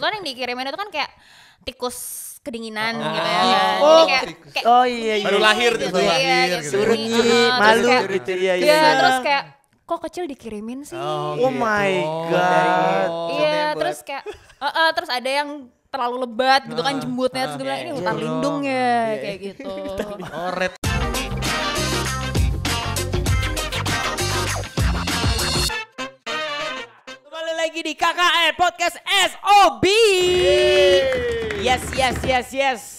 kebetulan yang dikirimin itu kan kayak tikus kedinginan gitu ya. Oh, Jadi kayak iya. Baru lahir gitu, baru iya, lahir kayak gitu. surunyi, Malu terus kayak- gitu ya. Iya, terus kayak kok kecil dikirimin sih. Oh my god. Iya, terus kayak terus ada yang terlalu lebat gitu kan jembutnya, terus gue bilang ini hutan lindung ya kayak gitu. Oh, red. Kembali lagi di KKN Podcast SOB. Yes.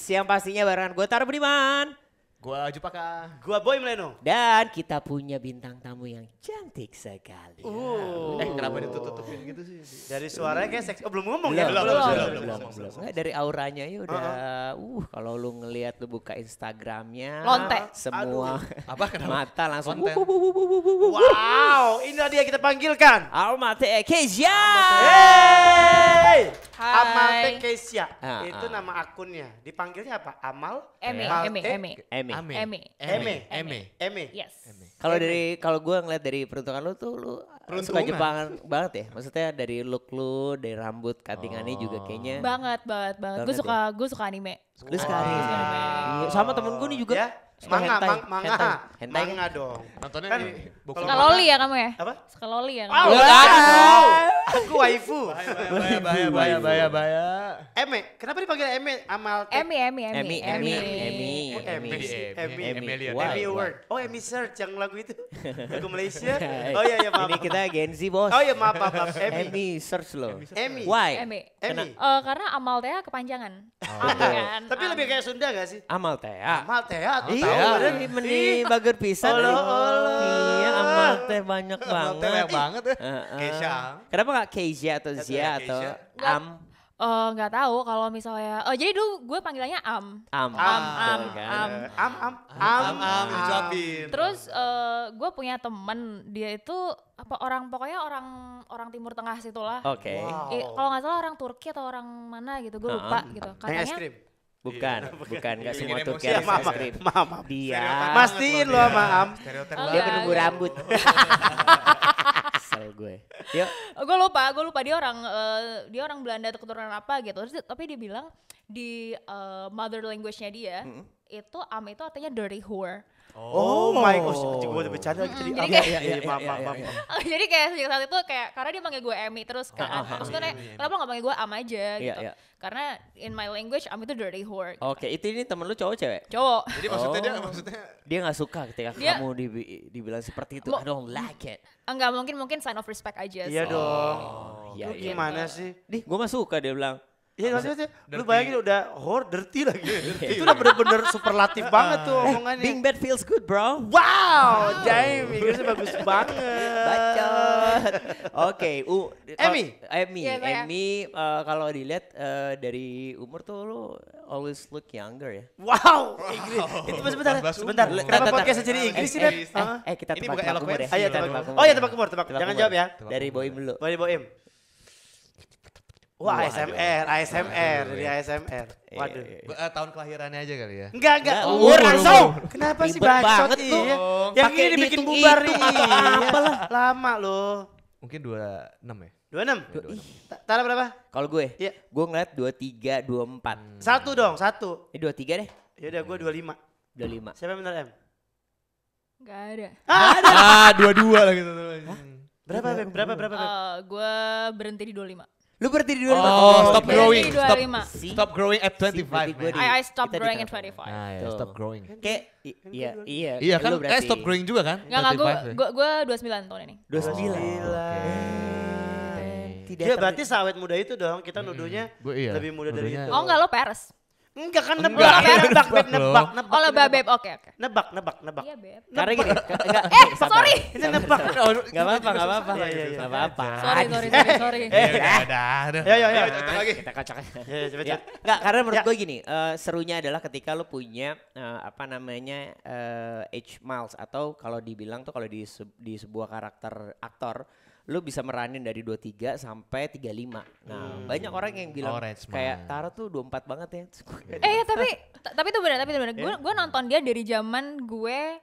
Yang pastinya barengan gue Tara Budiman. Gua Jupaka. Gua Boy Mleno. Dan kita punya bintang tamu yang cantik sekali. Kenapa ditutupin gitu sih? Dari suaranya kayak seks. Oh, belum ngomong ya? Belum. Nggak, dari auranya ya udah. Kalau lu ngelihat lu buka Instagramnya. Lonte. Semua Apa kenapa? mata langsung. Konten. Wow, ini dia kita panggilkan. Almate Kezia. Hey! Hai. Amal Teh Kesia. Ah, Itu nama akunnya. Dipanggilnya apa? Amal? Eme. Eme. Yes. Kalau gue ngeliat dari peruntukan lu tuh lu suka Peruntungan. Jepangan banget ya. Maksudnya dari look lu, dari rambut, cuttingannya juga kayaknya. Banget. Banget Gue suka anime. Lu sekali. Iya, sama temen gue nih juga. Ya, suka hentai kan? Manga dong. Nontonnya Kan, di buku. Suka loli ya kamu ya? Apa? Suka loli ya Oh, kamu? wow. Aku waifu. Bahaya. Eme, kenapa dipanggil Eme? Amal Teh. Emi. Why? Emmy Award. Oh, Emmy Search yang lagu itu. Lagu Malaysia. Oh iya maaf. Ini kita Gen Z bos. Oh iya maaf. Emmy. Emmy search loh. Emmy. Why? Emi. Emmy. Karena amal teh kepanjangan. Kan? Tapi lebih kayak Sunda gak sih? Amal teh. Amal Teh. Tahu Iya, bener. ini meni bager pisan. Allah, nih. Allah. Iya, amal teh banyak Banget banget. banget ya. Heeh. Keisha. Kenapa nggak Kezia atau Zia atau Keisha. Am? Nggak tahu kalau misalnya. Jadi dulu gue panggilannya Am. Am. Am. Dicuapin. Terus gue punya temen dia itu pokoknya orang Timur Tengah situlah. Oke. Kalau nggak salah orang Turki atau orang mana gitu gue lupa gitu. Yang es Katanya krim. Bukan, nggak semua Bikin Turki emosi. harus Maaf, es krim. maaf. Dia, Mastiin lo sama Am. Stereotip dia Enggak. penunggu rambut. Kesel gue. Yuk, gue lupa dia orang Belanda atau keturunan apa gitu. Tapi dia bilang di mother language-nya dia itu Am itu artinya dirty whore. Oh my god, gue udah bercanda lagi tadi. Jadi Iya, kayak- iya, maaf. Jadi kayak sejak saat itu kayak karena dia manggil gue Emi terus kan. Terus gue nanya, kenapa gak panggil gue Am aja gitu. Iya. Karena in my language Am itu dirty whore. oke. Ini temen lu cowok cewek? Cowok. Jadi maksudnya dia Dia nggak suka ketika Dia- kamu dibilang seperti itu. Mo- I don't like it. Enggak, mungkin sign of respect aja Iya sih. dong. Iya, Lu gimana sih? Gue mah suka dia bilang. Iya maksudnya, lu Dirty. bayangin udah dirty lagi. Itu udah bener-bener superlatif banget tuh omongannya. Being bad feels good bro. Wow, Jaime, Inggrisnya bagus banget. Bacot. Oke, Emmy. Iya, saya. Emmy kalau dilihat dari umur tuh lu always look younger ya. Wow, Inggris. Itu sebentar. Bahasa umur. Kenapa podcastnya jadi Inggris sih, Dad? Kita Ini tebak bukan umur ya. eloquence. Ayo Kita tebak. umur. Oh iya tebak umur. Tebak Jangan umur. jawab ya. Dari Boim dulu. Boleh Boim. Wah, ASMR, dari ASMR. Waduh. tahun kelahirannya aja kali ya. Enggak, Enggak, umur umur. langsung. Kenapa sih Ribet bacot banget tuh. iya. Yang Pakai ini bikin dihitung bubar hitung nih. atau apalah. Lama loh. Mungkin 26 ya. 26. Tara berapa? Kalau gue, Iya. gue ngeliat 23, 24. Satu dong, satu. Ini 23 deh. Ya udah gue 25. 25. Siapa yang benar M? Gak ada. 22 lah gitu. Berapa Beb? Berapa Beb? Gue berhenti di 25. Lu berarti di 25. Oh, stop Berhenti growing. di Stop 25. stop growing at Berarti 25. gue man. di- I stop kita di growing at tengah. 25. Nah, ya, Tuh. stop growing. Kayak iya. Iya kan? Lu berarti Stop growing juga kan? Enggak, 25 ya? gue 29 tahun ini. 29. Dia Iya, berarti sawet muda itu dong. Kita nuduhnya Gue iya. lebih muda dari Nuduhnya- itu. Oh enggak, lo Peres. Enggak kan Enggak. nebak, Beb, Nebak nebak. Oh lo Beb, oke. Nebak. Iya Beb. Karena gini, enggak. Sorry. Ini nebak. Enggak apa-apa. Iya, iya. Enggak apa-apa. Sorry. Udah. Ya. Lagi. Kita kocok. Ya, cepet. Enggak, karena menurut Ya. gue gini, serunya adalah ketika lo punya age miles atau kalau dibilang tuh kalau di sebuah karakter aktor lu bisa meranin dari 23 sampai 35. Nah, banyak orang yang bilang Orange kayak Man. Tara tuh 24 banget ya. Tapi itu benar. Gue nonton dia dari zaman gue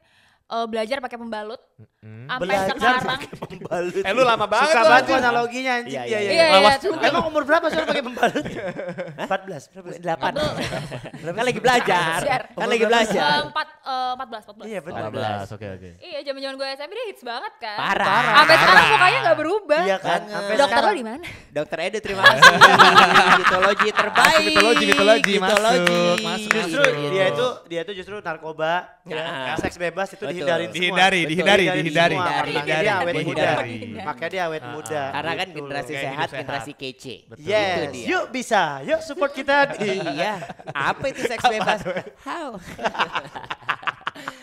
belajar pakai pembalut. Sampai Belajar sekarang. pakai pembalut. Lu lama banget Suka lu, banget anjing. analoginya anjing. Iya, Iya, iya, iya. Iya, Lawas iya, juga. Emang umur berapa suruh pakai pembalut? 14. Berapa? 8. Kan lagi belajar. Share. Kan lagi belajar. 14. Iya benar. 14, oke. Iya, zaman-zaman gue SMP dia hits banget kan. Parah. Sampai sekarang mukanya nggak berubah. Iya kan? Sampai Dokter lo sekarang. di mana? Dokter Edo terima kasih. Mitologi terbaik. Mitologi masuk. Justru dia itu justru narkoba, Ya. seks bebas itu Betul. dihindarin semua. Dihindari. Semua. Makanya dia awet muda. Dihindari. Makanya dia awet muda. Karena kan Gitu generasi loh. Kayak sehat, hidup generasi kece. Betul. Itu Yes, dia. yuk bisa, yuk support kita di Iya, apa itu seks bebas? How?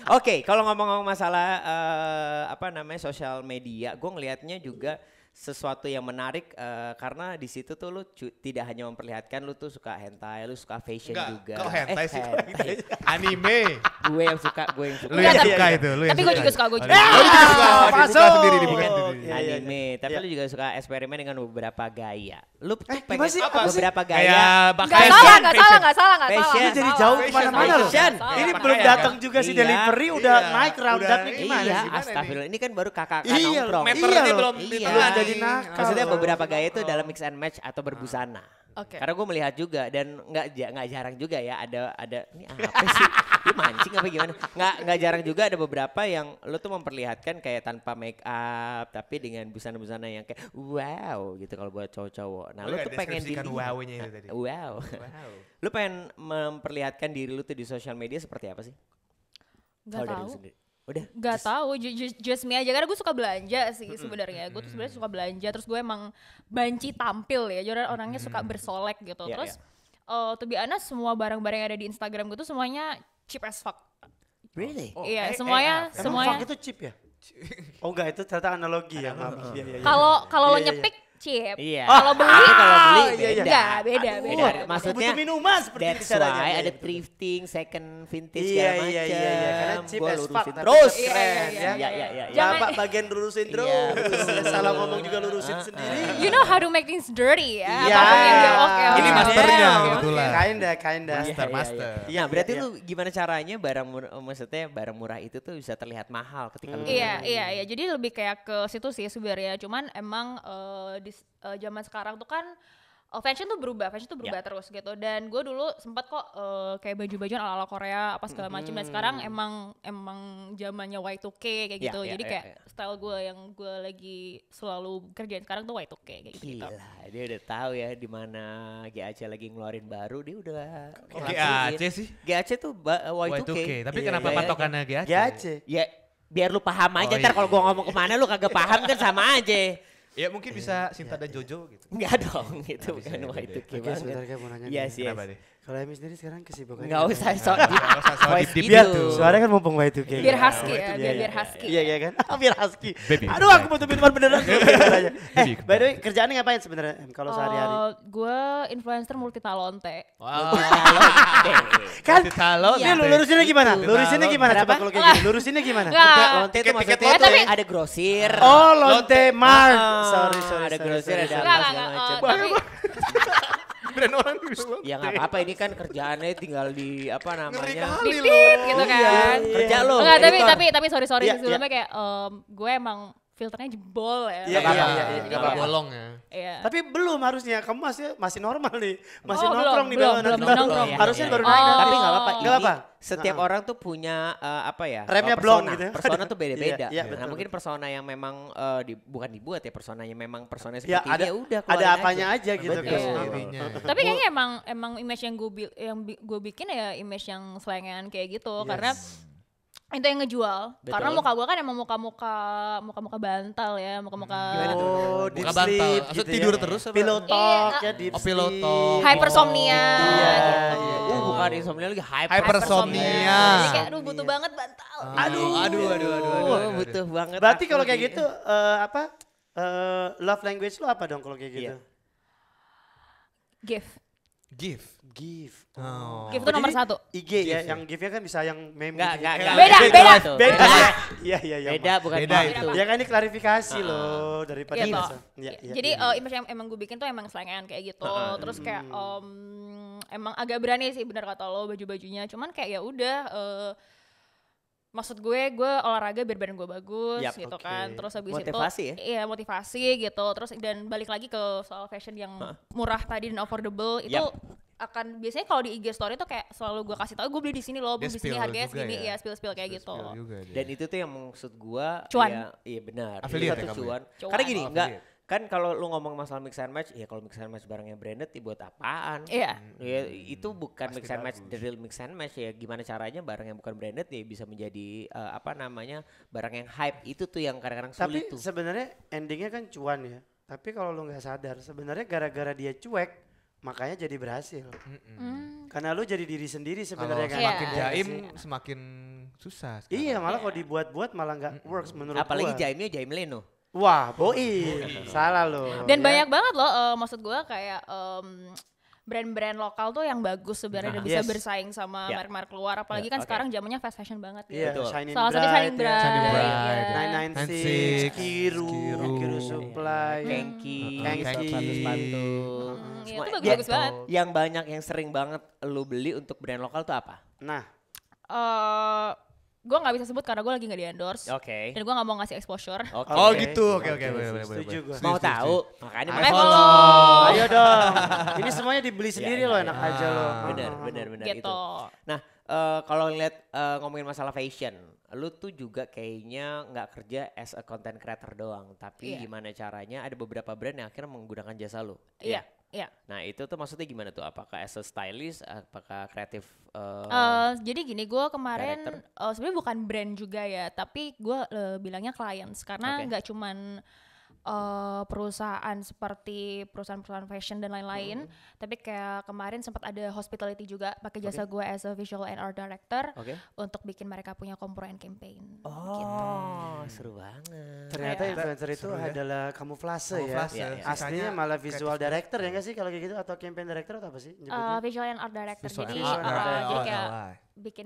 Oke, kalau ngomong-ngomong masalah sosial media, gue ngelihatnya juga sesuatu yang menarik karena di situ tuh lu tidak hanya memperlihatkan lu tuh suka hentai, lu suka fashion Enggak, juga. kok hentai sih? hentai. Anime. gue yang suka. Lu Enggak, yang tapi- suka itu, lu yang Tapi gue juga suka, gue juga. Oh, lu juga suka. Dibuka masuk. sendiri, dibuka Oh, sendiri. iya, iya, Anime, tapi iya. lu juga suka eksperimen dengan beberapa gaya. Lu tuh gimana pengen sih? Apa sih? beberapa Kayak gaya. Nggak salah. Fashion. Ini jadi jauh Fashion, kemana-mana loh. fashion. Ini Apa belum kayak datang juga si Iya. delivery udah Iya. naik roundupnya Udah, gimana Iya, sih? astagfirullah. Ini kan baru kakak Iya, nongkrong. meternya Iya loh. belum Iya. ditentuin. Jadi nakal. Maksudnya loh. beberapa gaya itu dalam mix and match atau berbusana. Oke. Karena gue melihat juga dan nggak jarang juga ya ada ini apa sih? Lu mancing apa gimana? Nggak jarang juga ada beberapa yang lu tuh memperlihatkan kayak tanpa make up tapi dengan busana-busana yang kayak wow gitu kalau buat cowok-cowok. Nah, lu tuh pengen deskripsikan wow-nya itu tadi. Wow. Lu pengen memperlihatkan diri lu tuh di sosial media seperti apa sih? Gak Kalau dari lu tahu. sendiri. Udah. Gak tahu, just me aja karena gue suka belanja sih sebenarnya. Gue tuh sebenarnya suka belanja, terus gue emang banci tampil ya. Jadi orangnya suka bersolek gitu. Iya, Terus to be honest, semua barang-barang yang ada di Instagram gue tuh semuanya cheap as fuck. Really? Iya, semuanya Emang fuck itu cheap ya? Oh enggak, itu ternyata analogi ya. Maaf. Iya, iya, iya. kalau lo Iya, iya, iya. nyepik cheap. Iya. Kalau beli, Tapi kalau beli iya, iya. enggak, beda. Maksudnya butuh minuman seperti that's itu caranya. why ada Iya, thrifting, second vintage Iya, segala iya, macam. iya, iya. Karena cheap Gua as fuck, lurusin tapi terus. tetap keren ya. Iya. Jangan- Bapak bagian lurusin terus. Iya. Salah ngomong juga lurusin sendiri. You know how to make things dirty ya. Iya. Apapun yang dia oke. Ini oke. masternya Oke, oke. kebetulan. Kinda. Master. Iya, Nah, berarti iya. lu gimana caranya barang murah itu tuh bisa terlihat mahal ketika lu Iya. Jadi lebih kayak ke situ sih sebenarnya. Cuman emang di zaman sekarang tuh kan fashion tuh berubah terus gitu. Dan gue dulu sempat kok kayak baju-bajuan ala-ala Korea apa segala macam. Dan sekarang emang zamannya Y2K kayak gitu. Iya, Jadi iya, kayak iya. style gue yang gue lagi selalu kerjain sekarang tuh Y2K kayak gitu. Gila, dia udah tahu ya di mana GAC lagi ngeluarin baru, dia udah Kok ngelakuin. GAC sih? GAC tuh Y2K. Y2K. Tapi Iya, kenapa iya, patokannya GAC? GAC. Ya biar lu paham aja, Oh, ntar iya. kalau gua ngomong kemana lu kagak paham kan sama aja. Ya mungkin bisa Sinta dan Jojo gitu. Enggak dong, itu bisa, bukan beda. Y2K Oke, banget. sebentar kayak mau nanya. Yes, nih. yes. Kenapa deh? Kalau Emi sendiri sekarang kesibukannya. Enggak usah sok Nggak usah sok voice deep-deep Biar gitu. suaranya kan mumpung Y2K. Biar kan? husky ya, biar husky. Iya kan? Biar husky. Baby, Aduh, aku butuh minuman beneran. Baby, By the way, kerjaannya ngapain sebenarnya Em, kalau sehari-hari? Gue influencer multi talente. Wow. Kan Talon. ini lu lurusinnya gimana? Lurusinnya gimana coba Berapa? kalau kayak gini? Lurusinnya gimana? Enggak. Lonte itu maksudnya Tiket-tiket tuh tapi- ada grosir. Oh, Lonte Mart. Ah, Sorry. ada grosir, ada Enggak, apa enggak, segala macam. tapi Brand orang bilang. Ya nggak apa-apa, ini kan kerjaannya tinggal di apa namanya? dipit gitu kan. Kerja lo. Enggak, editor. tapi sorry Iya, sebelumnya kayak gue emang filternya jebol ya. Iya, Nggak iya, apa-apa. iya, Enggak apa bolong ya. Iya. Tapi belum harusnya, kamu masih normal nih. Masih Oh, nongkrong belum, di bawah belum, nanti belum baru. nongkrong. Harusnya Iya, baru iya. naik nanti. Tapi nggak apa-apa. Nggak Ini apa. setiap orang tuh punya apa ya? Remnya persona. blong gitu ya. Persona tuh beda-beda. Iya, iya, Nah, betul, mungkin persona yang memang bukan dibuat ya, personanya memang persona Ya seperti ini ya udah ada keluarin apanya aja gitu Betul. kan. Sendirinya. Tapi kayaknya emang image yang gue bikin ya image yang selengean kayak gitu karena itu yang ngejual. Betul. Karena muka gue kan emang muka-muka bantal ya, muka-muka Oh, deep Muka bantal. sleep Maksud gitu tidur ya. terus apa? Pillow talk Iya. ya, deep Oh, pillow sleep. talk. hypersomnia Iya, gitu. iya. Bukan insomnia lagi Hypersomnia. Jadi kayak aduh butuh banget bantal. Aduh, butuh banget. Berarti aku kalau kayak nih. gitu love language lu apa dong kalau kayak gitu? Iya. Gift. Give. Give. Oh. Gift itu nomor Jadi 1. IG ya, yang give-nya kan bisa yang meme Enggak, gitu. enggak, Ya. enggak. Beda. Itu. Beda. Iya. Beda, bukan Beda itu. itu. Ya kan ini klarifikasi loh daripada Gitu. biasa. Iya, iya, Jadi iya. image yang emang gue bikin tuh emang selengean kayak gitu. Terus kayak emang agak berani sih bener kata lo baju-bajunya. Cuman kayak ya udah maksud gue olahraga biar badan gue bagus Yap, gitu oke. kan. Terus habis Motivasi itu ya? iya motivasi gitu. Terus dan balik lagi ke soal fashion yang murah tadi dan affordable itu Yap. akan biasanya kalau di IG story tuh kayak selalu gue kasih tahu gue beli di sini loh, Dia beli di sini spill harganya juga segini ya? ya, spill kayak gitu. Spill juga dia. Dan itu tuh yang maksud gua Cuan. ya, iya benar. Affiliate Itu ya kamu cuan. Cuan. Karena gini, Oh, enggak affiliate. kan kalau lu ngomong masalah mix and match, ya kalau mix and match barangnya branded ya buat apaan? Iya. Ya, itu bukan Pasti mix and match, bagus. the real mix and match ya. Gimana caranya barang yang bukan branded ya bisa menjadi apa namanya barang yang hype itu tuh yang kadang-kadang Tapi sulit tuh. sebenarnya endingnya kan cuan ya. Tapi kalau lu nggak sadar, sebenarnya gara-gara dia cuek, makanya jadi berhasil. Karena lu jadi diri sendiri Kalau sebenarnya kan. semakin Iya. jaim semakin susah sekarang. Iya, malah kalau dibuat-buat malah nggak works menurut Apalagi gua. Jaimnya Jaim Leno. Wah, boim. Salah lo. Dan ya. banyak banget loh, maksud gue kayak brand-brand lokal tuh yang bagus sebenarnya dan bisa Yes. bersaing sama Ya. merek-merek luar. Apalagi Ya, kan oke. sekarang zamannya fast fashion banget Iya, gitu. Betul. Shining Salah satu Bright, Shining ya. Bright. Shining Bright, iya. 996, Kiru, Kiru. Kiru Supply. Kengki, Kengki. sepatu-sepatu. Iya, Semua- itu bagus-bagus banget. Yang banyak yang sering banget lu beli untuk brand lokal tuh apa? Nah, Gue nggak bisa sebut karena gue lagi nggak di endorse. Oke. Dan gue nggak mau ngasih exposure. Oke. Oh Oke. gitu, oke Oke, boleh boleh setuju boleh. gua. Setuju, Mau setuju, tahu? setuju. Makanya Ayo mau follow. ayo dong. Ini semuanya dibeli sendiri Iya, loh, iya, enak iya. aja loh. Benar, benar itu. Gitu. Nah, kalau ngeliat ngomongin masalah fashion, lu tuh juga kayaknya nggak kerja as a content creator doang, tapi Iya. gimana caranya ada beberapa brand yang akhirnya menggunakan jasa lu. Iya, iya. Nah, itu tuh maksudnya gimana tuh? Apakah as a stylist, apakah kreatif? Jadi gini, gue kemarin Director? sebenarnya bukan brand juga ya, tapi gue bilangnya clients karena Oke. nggak cuman perusahaan seperti perusahaan-perusahaan fashion dan lain-lain, tapi kayak kemarin sempat ada hospitality juga pakai jasa gue as a visual and art director Oke. untuk bikin mereka punya component campaign. Oh, seru banget. Ternyata Kayak- influencer itu Seru ya. adalah kamuflase ya. Kamuflase, Iya, iya. Aslinya sisanya malah visual kreatif. director ya nggak sih kalau kayak gitu, atau campaign director atau apa sih nyebutnya? Visual and art director, Visual jadi and art director. jadi Oh, kayak salah.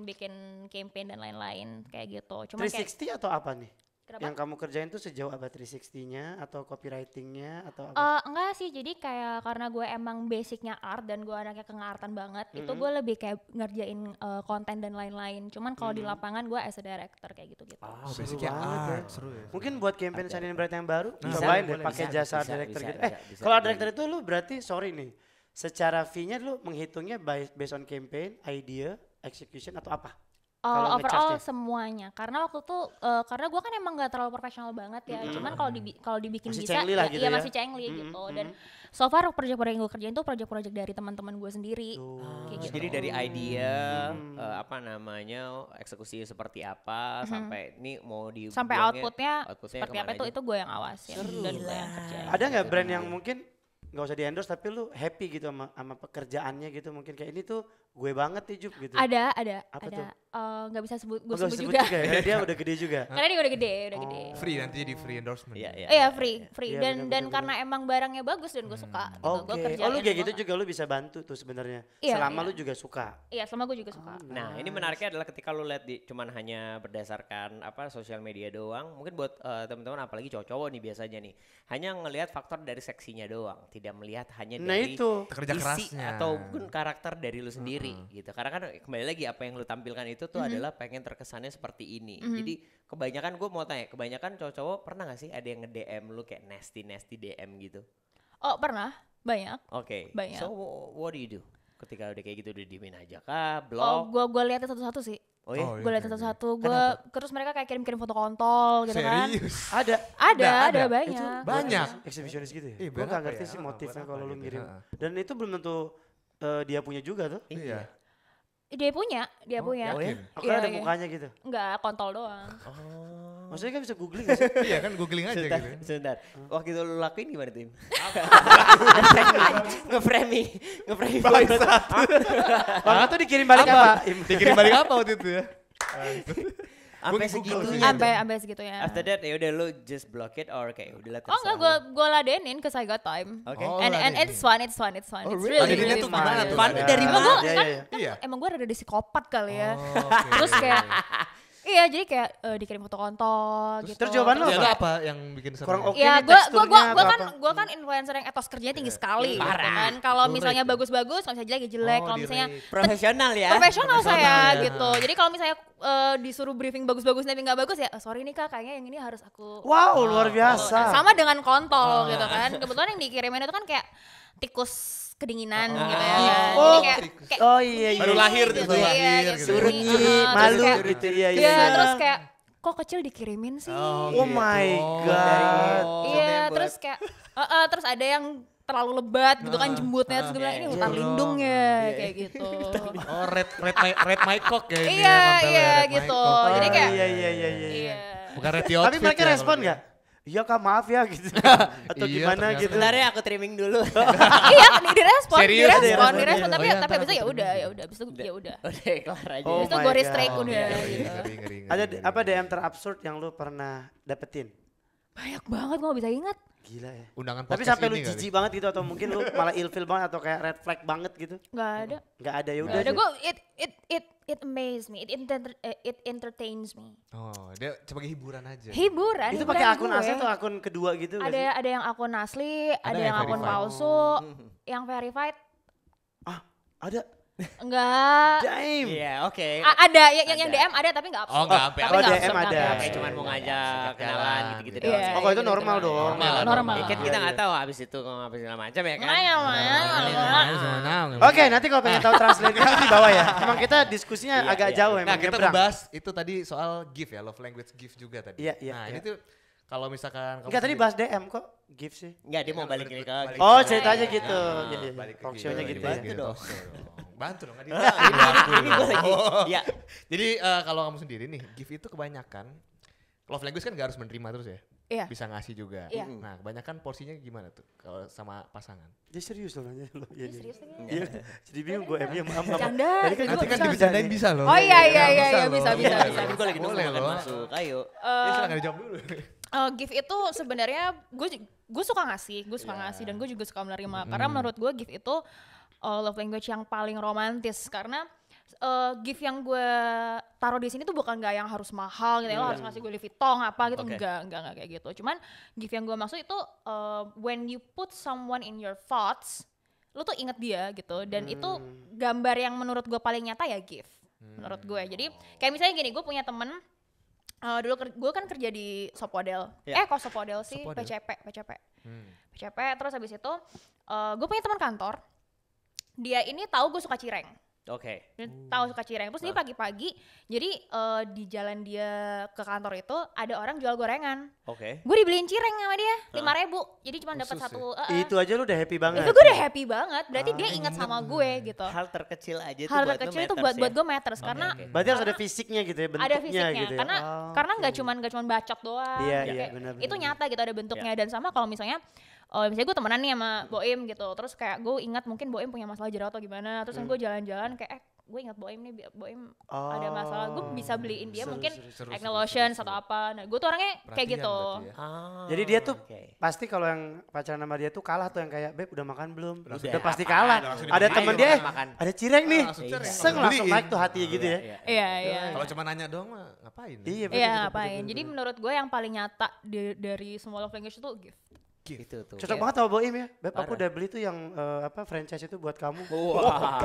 bikin campaign dan lain-lain kayak gitu. Cuma kayak 360 atau apa nih? kenapa? Yang kamu kerjain tuh sejauh apa 360-nya atau copywriting-nya atau apa? Enggak sih, jadi kayak karena gue emang basicnya art dan gue anaknya kengartan banget, itu gue lebih kayak ngerjain konten dan lain-lain. Cuman kalau di lapangan gue as a director kayak gitu-gitu. Oh, Seru basicnya banget ya. art, seru ya. Mungkin buat campaign Art Shining Bright yang baru, Bisa, cobain deh boleh, pakai bisa, jasa bisa, director bisa, gitu. bisa, Kalau bisa. director itu lu berarti sorry nih, secara fee-nya lu menghitungnya based on campaign, idea, execution atau apa? Kalau Overall nge-charge-nya? semuanya, karena waktu itu karena gue kan emang gak terlalu profesional banget ya. Cuman kalau dibikin Masih bisa, cengli lah ya, gitu iya ya. masih cengli gitu. Dan so far project-project yang gue kerjain tuh project-project dari teman-teman gue sendiri. Kayak gitu. Jadi dari idea apa namanya eksekusi seperti apa sampai ini mau di Sampai outputnya seperti apa kemana itu gue yang awasin dan gue yang kerjain. Ada nggak brand yang mungkin nggak usah di endorse tapi lu happy gitu sama pekerjaannya gitu, mungkin kayak ini tuh gue banget nih Jup gitu. Ada. Apa ada. tuh? Nggak bisa gue Oh, nggak sebut disebut juga. ya, karena dia udah gede juga. Karena dia udah gede. Free nanti jadi free endorsement. Iya, iya. Iya free. Iya, Dan bener, dan bener, karena emang barangnya bagus dan gue suka. Gitu. Oke. Gue kerjain. Oh lu kayak gue gitu juga lu bisa bantu tuh sebenarnya. Iya, Selama iya. lu juga suka. Iya, selama gue juga suka. Nah, ini menariknya adalah ketika lu lihat cuman hanya berdasarkan apa sosial media doang, mungkin buat teman-teman apalagi cowok-cowok nih biasanya nih, hanya ngelihat faktor dari seksinya doang, tidak melihat hanya Nah dari itu. Kerja isi kerasnya. ataupun karakter dari lu sendiri gitu. Karena kan kembali lagi apa yang lu tampilkan itu tuh adalah pengen terkesannya seperti ini. Jadi kebanyakan gue mau tanya, kebanyakan cowok-cowok pernah gak sih ada yang nge-DM lu kayak nasty DM gitu? Oh pernah, banyak. Oke. Banyak. So what do you do? Ketika udah kayak gitu udah diemin aja kah? Oh, Blok? gue liatin satu-satu sih. Oh ya? Oh, Gue liatin satu-satu. Gue terus mereka kayak kirim-kirim foto kontol gitu kan. Serius. Ada. Ada Ada. banyak. Banyak. Exhibitionist gitu ya? Ih, Gue berapa gak ngerti ya? sih Berapa motifnya kalau lu gitu, ngirim. heeh. Dan itu belum tentu dia punya juga tuh. Iya. Dia punya. Oh, Ya. yakin? Karena ada Iya. mukanya gitu. Enggak, kontol doang. Maksudnya kan bisa googling gak sih? Iya kan googling aja Sebentar, gitu. sebentar. Waktu itu lu lakuin gimana Tim? Nge-framing Bangsat. Bang tuh dikirim balik apa? Dikirim balik apa waktu itu ya? Sampai Gua Google segitunya. sih. Sampai segitunya. After that ya udah lu just block it or kayak udah lah Oh enggak, gue ladenin ke I Got Time. Oke. Oh, And ladenin. it's fun. Oh, It's really? really, Ladeninnya really tuh fun. gimana tuh? Fun dari Ladeninnya? mana? Emang gue Iya, kan iya, iya. emang gue rada psikopat kali ya. Oh, oke. Terus kayak Iya, jadi kayak dikirim foto kontol gitu. Terus jawaban lo Ya, apa? lo apa yang bikin seru? Kurang oke Ya, nih gue teksturnya atau apa? kan influencer yang etos kerjanya tinggi sekali, gitu Parah. kan. Kalau Lu misalnya rate. bagus-bagus, kalau misalnya jelek ya jelek. Oh, Kalau di misalnya rate. Profesional ya. profesional saya ya. gitu. Jadi kalau misalnya disuruh briefing bagus-bagus tapi nggak bagus ya, sorry nih kak, kayaknya yang ini harus aku. Wow, luar Nah, biasa. sama dengan kontol gitu kan. Kebetulan yang dikirimin itu kan kayak tikus kedinginan gitu ya. kan. Oh, Jadi kayak oh iya iya. Baru lahir tuh, gitu, baru iya, lahir kayak gitu. surut, Surut, terus malu kayak- gitu iya Iya, iya. terus kayak kok kecil dikirimin sih. Oh my god. Iya, terus kayak terus ada yang terlalu lebat gitu kan jembutnya, terus gue bilang ini hutan iya. lindung ya kayak gitu. Oh, red my cock ya ini Iya, ya, kontelnya, iya red my gitu. cock. Jadi Oh, kayak iya iya iya iya. iya. Bukan red the Tapi outfit mereka ya, respon kalau nggak? Iya kak maaf ya gitu. Atau Iya, gimana ternyata. gitu. Sebentar ya aku trimming dulu. Iya, direspon, Serius? direspon, Iya. direspon tapi Oh, iya, tapi ntar abis itu aku ya udah, abis itu ya udah. Udah kelar aja. Oh Abis itu my gue God. restrike Oh, udah ngeri, gitu. ngeri. Ada apa DM terabsurd yang lu pernah dapetin? Banyak banget gue gak bisa ingat. Gila ya. Undangan Tapi podcast sampai lu ini kali. jijik banget gitu atau mungkin lu malah ilfil banget atau kayak red flag banget gitu? Gak ada. Nggak ada ya Gak udah. ada, aja. gue it amazes me, it entertains me. Oh, dia sebagai hiburan aja. Hiburan. Itu hiburan pakai akun gue. asli atau akun kedua gitu nggak sih? Ada yang akun asli, ada yang yang akun verified. palsu, yang verified Ah, ada. enggak. Damn. Iya, oke. Ada yang Ada. DM ada tapi enggak Oh, nggak sampai. Tapi Oh, nggak DM absurd, ada. nggak Kayak absurd. cuman mau ngajak kenalan gitu-gitu Iya. doang. Iya, Oh, kalau itu gitu-gitu normal doang. dong. Normal. Ya kan kita nggak tahu abis itu kalau abis segala macam ya kan. Makanya, Oke, nanti kalau pengen tahu translate-nya di bawah ya. Emang kita diskusinya Iya, agak iya. jauh Nah, emang kita nyebrang. ngebahas itu tadi soal gift ya, love language gift juga tadi. Iya, iya, Nah, iya. ini tuh kalau misalkan Enggak tadi bahas DM kok, gift sih. Enggak, dia mau balik lagi ke. Oh, ceritanya gitu. Nah, Iya, iya. balik ke Talk gitu, show-nya gitu ya. Bantu dong. Bantu dong. Ini gue lagi. Iya. Jadi kalau kamu sendiri nih, gift itu kebanyakan love language kan gak harus menerima terus ya. Iya. Bisa ngasih juga. Iya. Nah, kebanyakan porsinya gimana tuh kalau sama pasangan? Dia serius loh nanya lo. Iya, Serius iya. lagi? Iya. Jadi bingung gue M-nya maaf. Bercanda. Tadi kan Nanti gue kan bercanda dibicarain nih. bisa loh. Oh iya Bisa bisa loh. bisa Iya, bisa. Ini gue lagi nunggu Boleh makan loh. masuk. Ayo. Ya silakan dijawab dulu. Gift itu sebenarnya gue suka ngasih, gue suka ngasih dan gue juga suka menerima. Karena menurut gue gift itu love language yang paling romantis karena gift yang gue taruh di sini tuh bukan nggak yang harus mahal gitu ya, lo harus ngasih gue Louis Vuitton apa gitu, Oke. enggak kayak gitu. Cuman gift yang gue maksud itu when you put someone in your thoughts, lo tuh inget dia gitu, dan itu gambar yang menurut gue paling nyata ya gift, menurut gue. Jadi kayak misalnya gini, gue punya temen dulu gue kan kerja di Sopodel, Ya. kok Sopodel sih, Sopodel. PCP, terus habis itu gue punya teman kantor, dia ini tahu gue suka cireng. Oke. Dia tahu suka cireng. Terus dia pagi-pagi, jadi di jalan dia ke kantor itu ada orang jual gorengan. Oke. Gue dibeliin cireng sama dia 5.000. Jadi cuma dapat Khusus satu. Itu aja lu udah happy banget. Itu gue udah happy banget. Berarti dia ingat sama gue gitu. Hal terkecil aja tuh Hal buat lo terkecil itu matters buat ya? gue matters karena oke. Berarti harus ada fisiknya gitu ya, bentuknya ada fisiknya gitu ya. karena nggak cuman bacot doang. Iya, Kayak iya, benar, itu benar. nyata gitu, ada bentuknya. Dan sama kalau misalnya gue temenan nih sama Boim gitu, terus kayak gue ingat mungkin Boim punya masalah jerawat atau gimana, terus gue jalan-jalan kayak gue ingat Boim nih, Boim ada masalah, gue bisa beliin dia Seru, mungkin seru, acne seru, lotion seru, atau apa. Nah gue tuh orangnya kayak Perhatian gitu. berarti ya. Ah, Jadi dia tuh oke. pasti kalau yang pacaran sama dia tuh kalah tuh yang kayak, "Beb udah makan belum?" Langsung Udah pasti apaan, kalah. langsung Ada dimakan, temen dia, makan. ada cireng nih. langsung cireng, Seng langsung langsung beliin. naik tuh hatinya gitu ya. Iya. Kalau cuma nanya doang mah ngapain? Iya, bener, Iya bener, ngapain. bener, Jadi bener. menurut gue yang paling nyata dari semua love language itu gift. Itu tuh. Cocok banget sama Boim ya. Beb, aku Parah. udah beli tuh yang franchise itu buat kamu. Wah.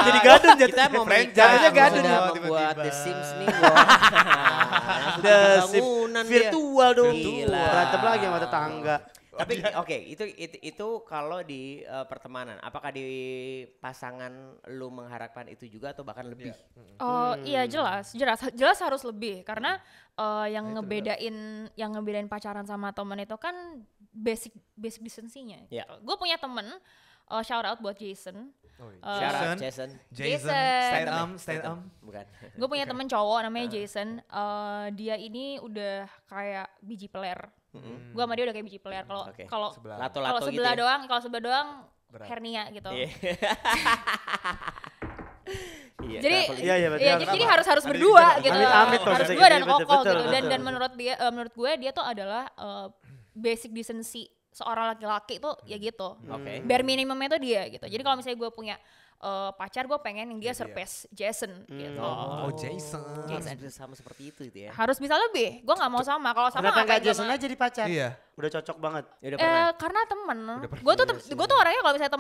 Jadi gadun jatuhnya. Kita mau make Jatuhnya up, gadun. sudah tiba-tiba. membuat The Sims nih. Wah. The Sim Bangunan dia. virtual dong. Gila. Berantem lagi sama tetangga. Tapi oke, itu kalau di pertemanan, apakah di pasangan lu mengharapkan itu juga atau bahkan lebih? Oh iya jelas harus lebih karena yang ngebedain pacaran sama temen itu kan basic decency-nya. Ya. Gitu. Gue punya temen, shout out buat Jason. Oh, iya. Uh, Shout out Jason. Jason. Jason. Stand up. Bukan. Gue punya temen cowok namanya Jason. Dia ini udah kayak biji peler. Gue sama dia udah kayak biji peler. Kalau Oke. kalau Sebelah. Lato-lato gitu sebelah ya. doang, kalau sebelah doang Berat. hernia gitu. Iya. Iya, Jadi kenapa lu- Iya, iya, berarti iya, harus jadi apa? harus Ada berdua di- gitu. Amit-amit tuh, Harus maksudnya berdua dan gitu, kokoh betul, gitu. Dan betul. menurut gue dia tuh adalah basic decency seorang laki-laki tuh ya gitu. Oke. Bare minimumnya tuh dia gitu. Jadi kalau misalnya gue punya pacar, gue pengen yang dia surpass Jason gitu. Oh, Jason. Harus bisa sama seperti itu ya. Harus bisa lebih. Gue nggak mau sama. Kalau sama Kenapa ngapain nggak Jason sama- aja jadi pacar? Iya. Udah cocok banget. Ya udah pernah. Karena temen. pernah. Gue tuh orangnya kalau misalnya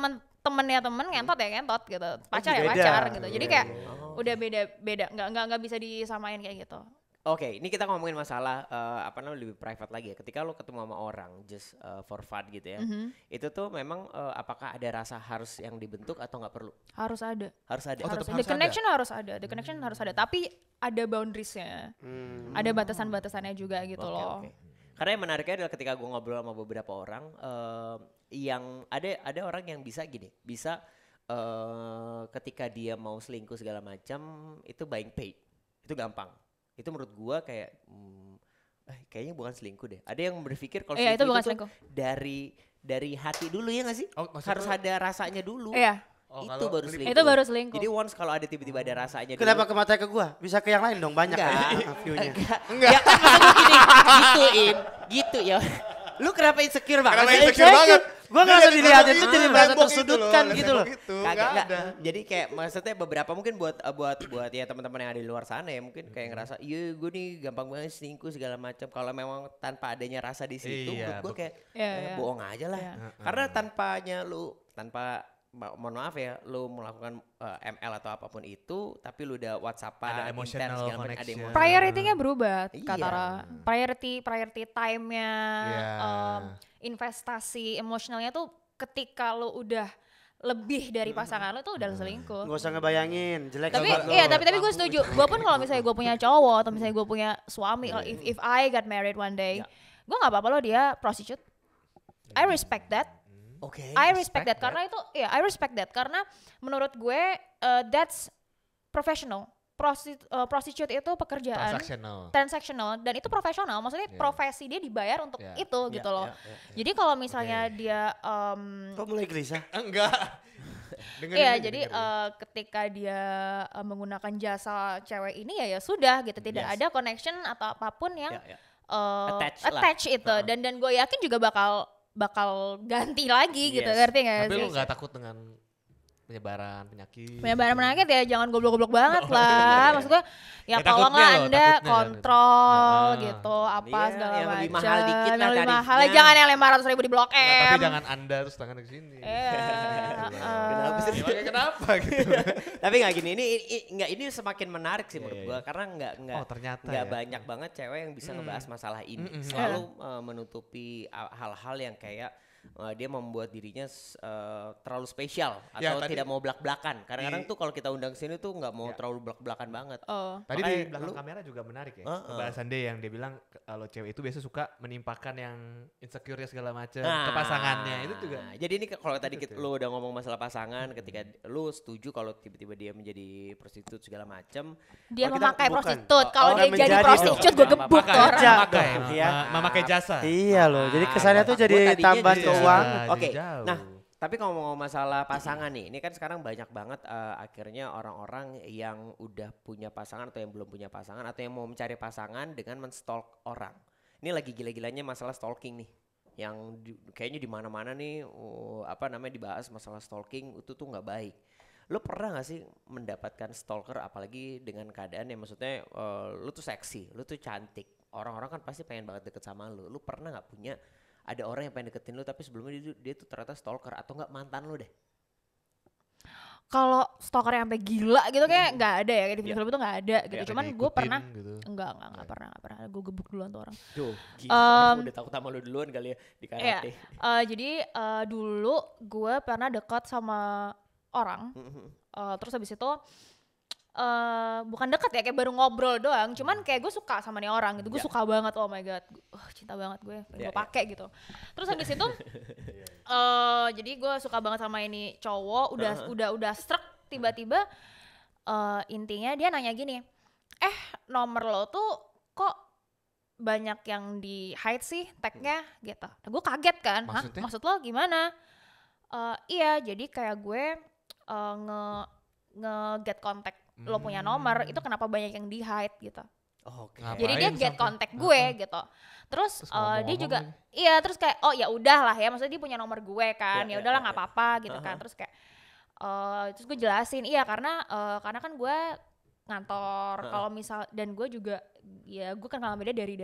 temennya temen, ngentot ya ngentot gitu. Pacar ya beda. pacar gitu. Jadi Iya, kayak iya. udah beda. Nggak bisa disamain kayak gitu. Oke, ini kita ngomongin masalah apa namanya lebih private lagi ya. Ketika lo ketemu sama orang just for fun gitu ya, itu tuh memang apakah ada rasa harus yang dibentuk atau nggak perlu? Harus ada. Harus ada. Oh, tetap The harus ada? connection harus ada. The connection harus ada. Tapi ada boundariesnya. Ada batasan-batasannya juga gitu Oke, loh. oke. Karena yang menariknya adalah ketika gue ngobrol sama beberapa orang, yang ada orang yang bisa gini, bisa ketika dia mau selingkuh segala macam itu buying paid, itu gampang. Itu menurut gue kayak kayaknya bukan selingkuh deh. Ada yang berpikir kalau Iya, itu selingkuh bukan itu selingkuh. dari hati dulu ya nggak sih? Oh, maksud Harus lu- ada rasanya dulu. Iya. Oh, Itu kalau baru ngelip- selingkuh. Itu baru selingkuh. Jadi once kalau ada tiba-tiba ada rasanya Kenapa dulu. ke mata ke gua? Bisa ke yang lain dong, banyak Enggak. kan view-nya. Enggak. Ya kan maksud gue gini, gituin. Gitu ya. Lu kenapa insecure banget? Kenapa sih? insecure banget? Gua Dia ngerasa jadi dilihatin tembok tuh itu, jadi merasa tembok itu tersudutkan loh, gitu loh. tembok itu, Kagak, nggak enggak. ada. Jadi kayak maksudnya beberapa mungkin buat ya teman-teman yang ada di luar sana ya mungkin kayak ngerasa iya gue nih gampang banget selingkuh segala macam. Kalau memang tanpa adanya rasa di situ Iya, menurut gue kayak Iya, iya. bohong aja lah. Iya. Karena tanpa mohon maaf ya, lu melakukan ML atau apapun itu, tapi lu udah WhatsAppan, Ada emotional intens, segala macam, ada connection. emotional. Priority-nya berubah, Iya. kata Ra. Priority time-nya, Iya. investasi emosionalnya tuh ketika lo udah lebih dari pasangan lo tuh udah selingkuh. Gak usah ngebayangin, jelek Tapi banget lo. iya, tapi gue setuju. Gue pun kalau misalnya gue punya cowok atau misalnya gue punya suami, if I got married one day, gue nggak apa-apa lo dia prostitute. I respect that. Oke. I respect that karena itu, I respect that karena menurut gue that's professional. Prostitute itu pekerjaan transactional dan itu profesional. Maksudnya profesi dia dibayar untuk itu gitu loh. Jadi kalau misalnya dia Kok mulai gelisah? Enggak. iya, jadi ketika dia menggunakan jasa cewek ini ya sudah gitu, tidak ada connection atau apapun yang attach itu. Dan gue yakin juga bakal ganti lagi gitu, ngerti nggak Tapi sih? lu nggak takut dengan penyebaran penyakit? Penyebaran penyakit ya jangan goblok-goblok banget lah. Maksud gue ya Ya, tolonglah takutnya loh, Anda takutnya kan. kontrol gitu apa Iya, segala yang macam. lebih mahal dikit lah Yang lebih mahal, tarifnya. jangan yang 500.000 di Blok Nggak, tapi M. jangan Anda terus tangan ke sini. Iya. Kenapa sih? Makanya kenapa gitu? Tapi nggak gini, ini semakin menarik sih menurut Iya, gua karena nggak Oh, ternyata nggak ya. banyak banget cewek yang bisa ngebahas masalah ini. Selalu menutupi hal-hal yang kayak dia membuat dirinya terlalu spesial Ya, atau tadi- tidak mau belak-belakan. Kadang-kadang tuh kalau kita undang sini tuh nggak mau terlalu belak-belakan banget. Oh. Tadi di Makanya belakang lu- kamera juga menarik ya. Pembahasan dia yang dia bilang kalau cewek itu biasa suka menimpakan yang insecure segala macam ke pasangannya. Itu juga. Jadi ini kalau tadi Gitu lu udah ngomong masalah pasangan, ketika lu setuju kalau tiba-tiba dia menjadi prostitut segala macam, Dia Kalau kita memakai bukan. prostitut. Kalau Oh, dia menjadi jadi dong. prostitut gue gebuk tuh orang. Kerja memakai, dong, ya. memakai jasa. Iya loh, jadi kesannya tuh Gua jadi tadinya tambahan jadi- keuangan. Oke, jadi jauh. nah tapi kalau mau masalah pasangan nih, ini kan sekarang banyak banget akhirnya orang-orang yang udah punya pasangan atau yang belum punya pasangan atau yang mau mencari pasangan dengan menstalk orang. Ini lagi gila-gilanya masalah stalking nih, yang kayaknya di mana-mana nih dibahas masalah stalking itu tuh nggak baik. Lo pernah gak sih mendapatkan stalker apalagi dengan keadaan yang maksudnya lo tuh seksi, lo tuh cantik, orang-orang kan pasti pengen banget deket sama lo. Lo pernah gak punya ada orang yang pengen deketin lo tapi sebelumnya dia tuh ternyata stalker atau nggak mantan lo deh? Kalau stalker yang sampai gila gitu kayak nggak ada ya, kayak di film itu nggak ada gitu. Kayak Cuman gue diikutin pernah gitu. nggak pernah. Gue gebuk duluan tuh orang. Tuh, gila, udah takut sama lo duluan kali ya di Iya. karate. Jadi dulu gue pernah dekat sama orang. Terus habis itu bukan deket ya, kayak baru ngobrol doang. Cuman kayak gue suka sama nih orang gitu. Gue suka banget, oh my god, cinta banget gue. Gue pakai gitu. Terus habis itu, jadi gue suka banget sama ini cowok. Udah struck tiba-tiba. Intinya dia nanya gini, nomor lo tuh kok banyak yang di hide sih tagnya gitu. Nah, gue kaget kan, Maksudnya? maksud lo gimana? Iya, jadi kayak gue nge-get contact lo punya nomor, itu kenapa banyak yang di hide gitu. Oke. Ngapain Jadi dia get sampai- kontak gue gitu. Terus, Terus dia ngomong-ngomong juga lagi. iya terus kayak oh ya udahlah ya, maksudnya dia punya nomor gue kan. Ya, Ya udahlah ya, nggak ya. apa-apa gitu kan. Terus kayak terus gue jelasin iya karena kan gue ngantor kalau misal dan gue juga ya gue kan ngalamin dia dari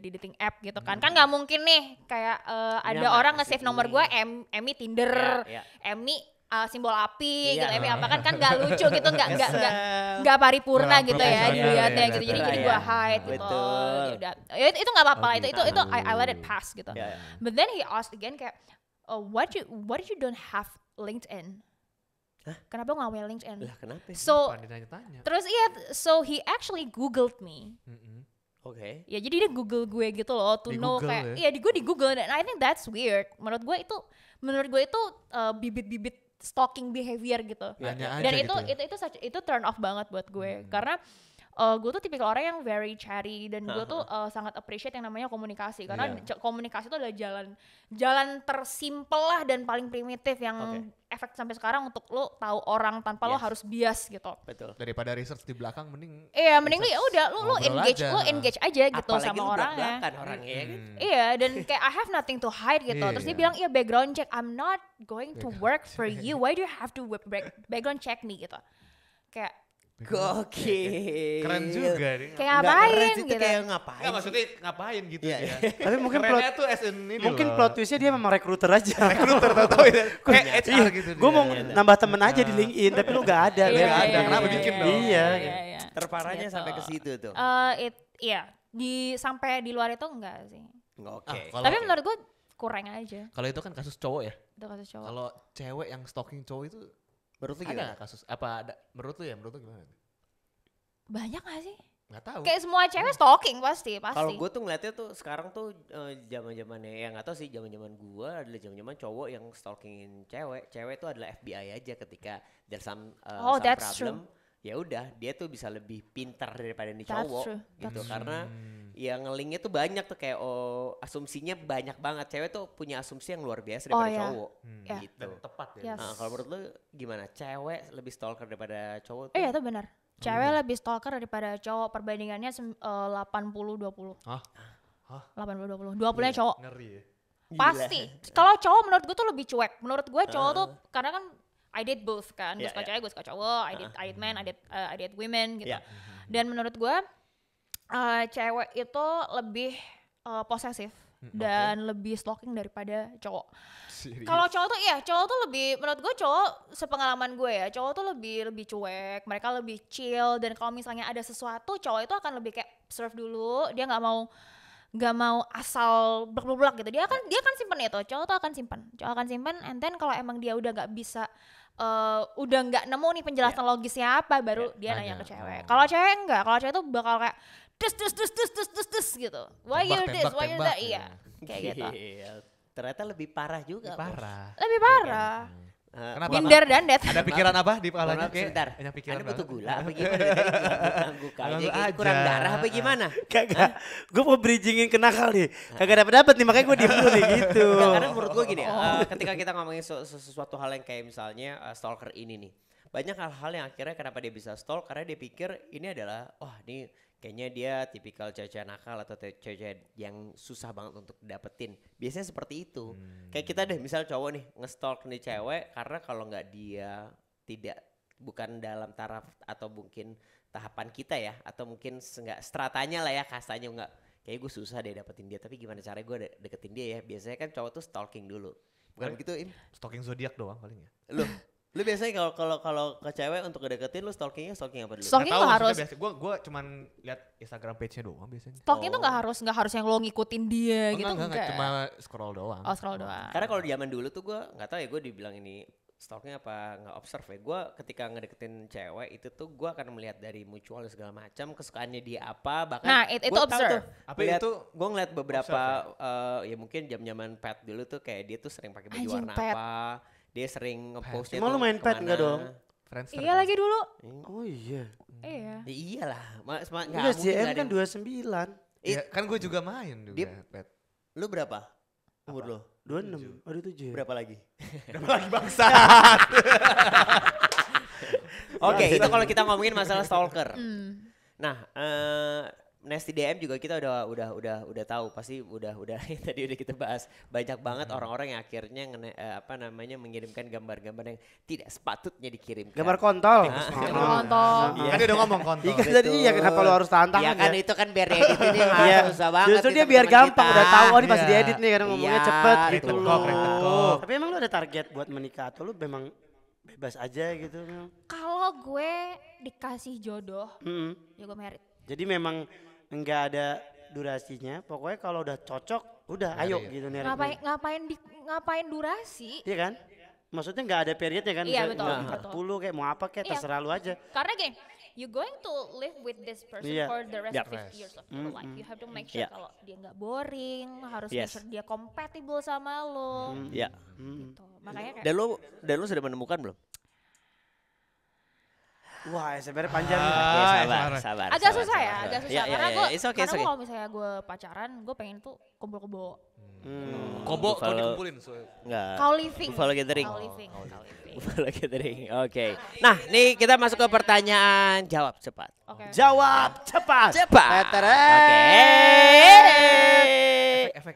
dating app gitu kan nggak mungkin nih kayak ada Nyamar orang si nge-save nomor ini. gue Emmy Tinder Ya, ya. Emmy simbol api Iya. gitu Emmy apa kan nggak lucu gitu nggak Kesel. nggak paripurna Nggak gitu ya profesional dilihatnya ya, gitu jadi betul. gue Ya, hide gitu betul. ya udah ya itu nggak apa-apa Oh, itu gitu. I let it pass gitu Ya, ya. but then he asked again kayak what did you don't have LinkedIn kenapa nggak punya LinkedIn Lah kenapa? so Apaan ditanya-tanya? terus iya so he actually googled me Mm-mm. Oke. ya jadi dia google gue gitu loh to Di know Google kayak ya? iya gue di Google dan I think that's weird menurut gue itu bibit-bibit stalking behavior gitu Nanya dan aja itu gitu ya? itu turn off banget buat gue karena gue tuh tipikal orang yang very chatty dan gue tuh sangat appreciate yang namanya komunikasi karena Iya. komunikasi itu adalah jalan tersimpel lah dan paling primitif yang Oke. efek sampai sekarang untuk lo tahu orang tanpa lo Yes. harus bias gitu. Betul. Daripada research di belakang mending Iya, mending lu ya udah lu ngobrol aja. engage aja gitu Apalagi sama lu orangnya. belak-belakan orangnya ya kan. Iya, dan kayak I have nothing to hide gitu. Terus dia Iya. bilang, "Iya, background check. I'm not going to work for you. Why do you have to background check me?" gitu. Kayak Gokil. keren juga nih. kayak Nggak ngapain keren sih, itu gitu. kayak ngapain Enggak sih? maksudnya ngapain gitu Iya, ya. Tapi mungkin Kerennya tuh as in ini mungkin loh. plot twistnya dia memang recruiter aja. Recruiter tahu ya. Kayak HR gitu. Gue mau dia. nambah temen aja di LinkedIn, tapi lu gak ada. Iya, Nggak ada. Kenapa bikin dong? Iya. iya. Terparahnya Gitu. sampai ke situ tuh. Iya, sampai di luar itu enggak sih. Oke. Kalau- Tapi menurut gue kurang aja. Kalau itu kan kasus cowok ya. Itu kasus cowok. Kalau cewek yang stalking cowok itu Menurut lu ada gimana? nggak kasus? Apa ada? Menurut lu ya? Menurut lu gimana? Banyak gak sih? Nggak tahu. Kayak semua cewek stalking pasti. Kalau gue tuh ngeliatnya tuh sekarang tuh zaman-zamannya ya nggak tahu sih zaman-zaman gue adalah zaman-zaman cowok yang stalkingin cewek. Cewek tuh adalah FBI aja ketika there's some Oh, that's problem. Ya udah dia tuh bisa lebih pintar daripada nih That's cowok true. gitu That's karena ya ngelingnya tuh banyak tuh kayak asumsinya banyak banget. Cewek tuh punya asumsi yang luar biasa daripada iya. cowok Iya. gitu. Dan tepat ya. Yes. Nah, kalau menurut lu gimana? Cewek lebih stalker daripada cowok tuh? Iya itu benar. Cewek lebih stalker daripada cowok. Perbandingannya 80-20. Hah? 80-20. 20-nya cowok. Ngeri ya. Gila. Pasti. Kalau cowok menurut gue tuh lebih cuek. Menurut gue cowok tuh karena kan I date both kan. Gue Iya, suka iya. cewek, gue suka cowok. I date men, I date women gitu. Iya. Dan menurut gue cewek itu lebih posesif dan lebih stalking daripada cowok. Kalau cowok tuh cowok tuh lebih menurut gue cowok sepengalaman gue ya cowok tuh lebih cuek, mereka lebih chill dan kalau misalnya ada sesuatu cowok itu akan lebih kayak observe dulu, dia nggak mau asal blak gitu. Dia kan simpen itu, cowok tuh akan simpen and then kalau emang dia udah nggak bisa udah nggak nemu nih penjelasan logisnya apa baru dia nanya nanya. ke cewek. Kalau cewek enggak, kalau cewek tuh bakal kayak dus gitu. Why you this, why you that? Iya, kayak gitu. Iya. Ternyata lebih parah juga. Bos. Parah. Lebih parah. Kenapa? Minder dan dead. Ada pikiran apa di Mohon kepalanya? maaf Kayak sebentar. banyak pikiran Anda butuh banget. gula apa gimana? Dari ngangguk aja. Ngangguk Kayak aja. kurang darah apa gimana? Kagak. Gue mau bridgingin ke nakal nih. Kagak dapet nih makanya gue diem dulu nih gitu. Enggak, karena menurut gue gini, ketika kita ngomongin sesuatu hal yang kayak misalnya stalker ini nih. Banyak hal-hal yang akhirnya kenapa dia bisa stalk karena dia pikir ini adalah ini kayaknya dia tipikal cewek nakal atau cewek yang susah banget untuk dapetin. Biasanya seperti itu. Kayak kita deh misal cowok nih nge-stalk nih cewek karena kalau nggak dia bukan dalam taraf atau mungkin tahapan kita ya atau mungkin nggak stratanya lah ya kastanya nggak kayak gue susah deh dapetin dia tapi gimana caranya gue deketin dia ya biasanya kan cowok tuh stalking dulu bukan begitu Im? Stalking zodiak doang paling ya. Lu biasanya kalau ke cewek untuk ngedeketin lu stalking apa dulu? Stalking Nggak tahu, nggak harus. maksudnya biasa. Gua cuman lihat Instagram page-nya doang biasanya. Stalking tuh nggak harus yang lo ngikutin dia gitu Enggak, cuma scroll doang. Oh scroll doang. Karena kalau di zaman dulu tuh gue nggak tahu ya gue dibilang ini stalking apa nggak observe ya. Gue ketika ngedeketin cewek itu tuh gue akan melihat dari mutual dan segala macam kesukaannya dia apa bahkan. Nah, itu gua tahu observe. tuh, Apa ngeliat- itu Gue ngeliat beberapa observe ya mungkin zaman pet dulu tuh kayak dia tuh sering pakai baju Anjing, warna pet. apa. Dia sering nge-postnya Emang tuh lu main pet kemana. nggak dong? Friendster? Iya lagi dulu. Oh iya. Iya. Ya iyalah. Nggak Enggak, mungkin JM nggak ada kan yang- 29. Iya, kan gue juga main juga. Dia- Pet. Lu berapa? Umur lu? 26. Aduh 7 ya. Berapa lagi? Berapa lagi bangsa? Oke, itu kalau kita ngomongin masalah stalker. Hmm. Nah, Nasty DM juga kita udah tahu pasti udah tadi udah kita bahas banyak banget orang-orang yang akhirnya mengirimkan gambar-gambar yang tidak sepatutnya dikirimkan. Gambar kontol. Kontol. Kan dia udah ngomong kontol. Iya tadi iya kenapa lu harus tahan-tahan Iya kan ya? itu kan biar edit ini Iya. susah banget. Justru dia nih biar teman-teman gampang kita. udah tahu oh ini pasti Iya. diedit nih karena ngomongnya Iya, cepet gitu. gitu Rektekok, rektekok. Tapi emang lu ada target buat menikah atau lu memang bebas aja gitu? Kalau gue dikasih jodoh, ya gue merit. Jadi memang enggak ada durasinya, pokoknya kalau udah cocok udah ayo gitu nih. Ngapain durasi? Iya kan? Maksudnya nggak ada periodnya kan? Iya, Misalnya betul, 40 kayak mau apa kayak Iya. terserah lu aja. Karena gini, you going to live with this person Iya. for the rest Yep. of 50 years of your life. You have to make sure Iya. kalau dia nggak boring, harus Yes. make sure dia compatible sama lo. Iya. Gitu. Makanya kayak Dan lu sudah menemukan belum? Wah, sebenarnya panjang. nih. Oke, sabar. sabar. agak susah ya, agak susah. Iya, Karena iya, gue, iya. It's okay, it's okay. kalau misalnya gue pacaran, gue pengen tuh kumpul-kumpul. Kobo kalau Buffalo- dikumpulin. Enggak. Cow living. Buffalo gathering. Cow living. Cow living. Buffalo gathering. Oke. Nah, nih kita masuk ke pertanyaan jawab cepat. Oke. Jawab cepat. Cepat. Teteret. Oke. Efek.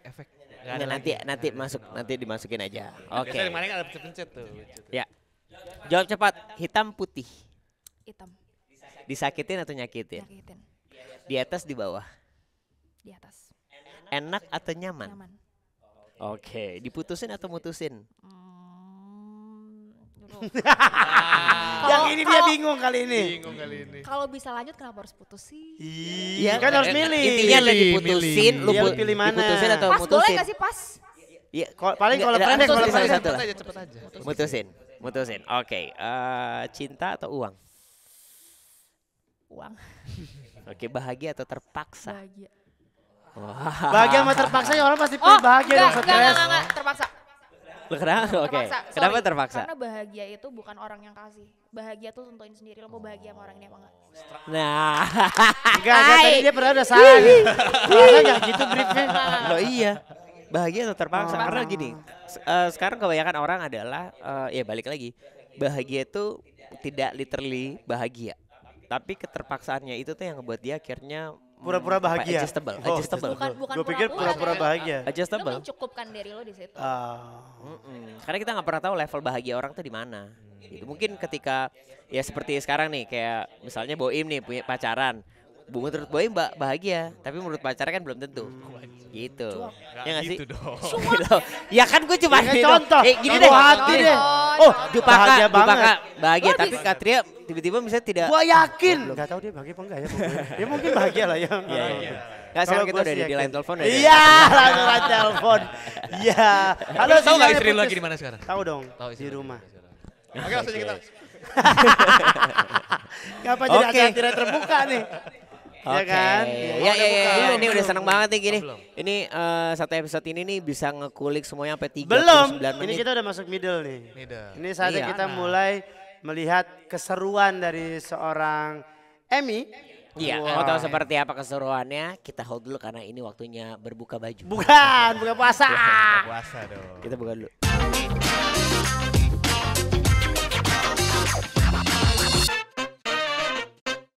Nggak, nanti nanti dimasukin aja. Oke. Biasanya kemarin kan ada pencet-pencet tuh. Ya. Jawab cepat. Hitam putih. Hitam. Disakitin atau nyakitin? Nyakitin. Di atas di bawah. Di atas. Enak atau nyaman? Nyaman. Oke. Diputusin atau mutusin? Dulu. Yang ini dia bingung kali ini. Bingung kali ini. Kalau bisa lanjut kenapa harus putus sih? Iya kan harus milih. Intinya lu Milih, diputusin, milih. lu Iya, lu pilih mana? diputusin atau Pas boleh mutusin? gak sih pas? Iya. Paling kalau Nggak, pendek, langsung kalau pilih pendek. satu lah. Cepet aja. Mutusin. Oke. Cinta atau uang? Uang. Oke. Bahagia atau terpaksa? Bahagia. Wah. Bahagia sama terpaksa ya orang pasti pilih bahagia dong stres. Enggak, terpaksa. Kenapa? Oke. Terpaksa. Kenapa Sorry. terpaksa? Karena bahagia itu bukan orang yang kasih. Bahagia tuh tentuin sendiri lo mau bahagia sama orang ini apa enggak. Nah. Enggak, tadi dia pernah udah salah nih. Masa enggak gitu briefnya. Loh iya. Bahagia atau terpaksa? Karena gini, sekarang kebanyakan orang adalah, ya balik lagi, bahagia itu tidak literally bahagia. Tapi keterpaksaannya itu tuh yang ngebuat dia akhirnya Pura-pura bahagia. Adjustable. Oh, Bukan Gue pikir pura-pura bahagia. Lo Adjustable. mencukupkan diri lo di situ. Karena kita nggak pernah tahu level bahagia orang tuh di mana. Gitu. Mungkin ketika ya seperti sekarang nih, kayak misalnya Boim nih punya pacaran. Menurut Boim bahagia, tapi menurut pacarnya kan belum tentu. Gitu. Ya nggak sih? Gitu dong. Gitu. Ya kan gue cuma Ya, contoh. gini Contoh deh. hati Gini. deh. Oh, bahagia banget. bahagia, tapi Katria tiba-tiba misalnya tidak. Gua yakin. Enggak tahu dia bahagia apa enggak ya pokoknya. Ya mungkin bahagia lah ya. Iya. Nggak, Kalau sekarang kita gua udah sih di yakin. line telepon. Iya, langsung line telepon. Iya. Halo, Tahu nggak sinyalnya istri lu putus. lagi di mana sekarang? Tahu dong. Tahu Di rumah. Oke, langsung aja kita. Ngapa jadi Oke. hati-hati terbuka nih? Ya kan? Ya, Belum, ini udah belum. seneng banget nih gini. belum. Ini satu episode ini nih bisa ngekulik semuanya sampai 39 Belum. Ini menit. kita udah masuk middle nih. Middle. Ini saatnya Iya. kita mulai melihat keseruan dari seorang Emmy. Iya, Wah. mau tahu seperti apa keseruannya? Kita hold dulu karena ini waktunya berbuka baju. Bukan, bukan puasa. Puasa dong. Kita buka dulu.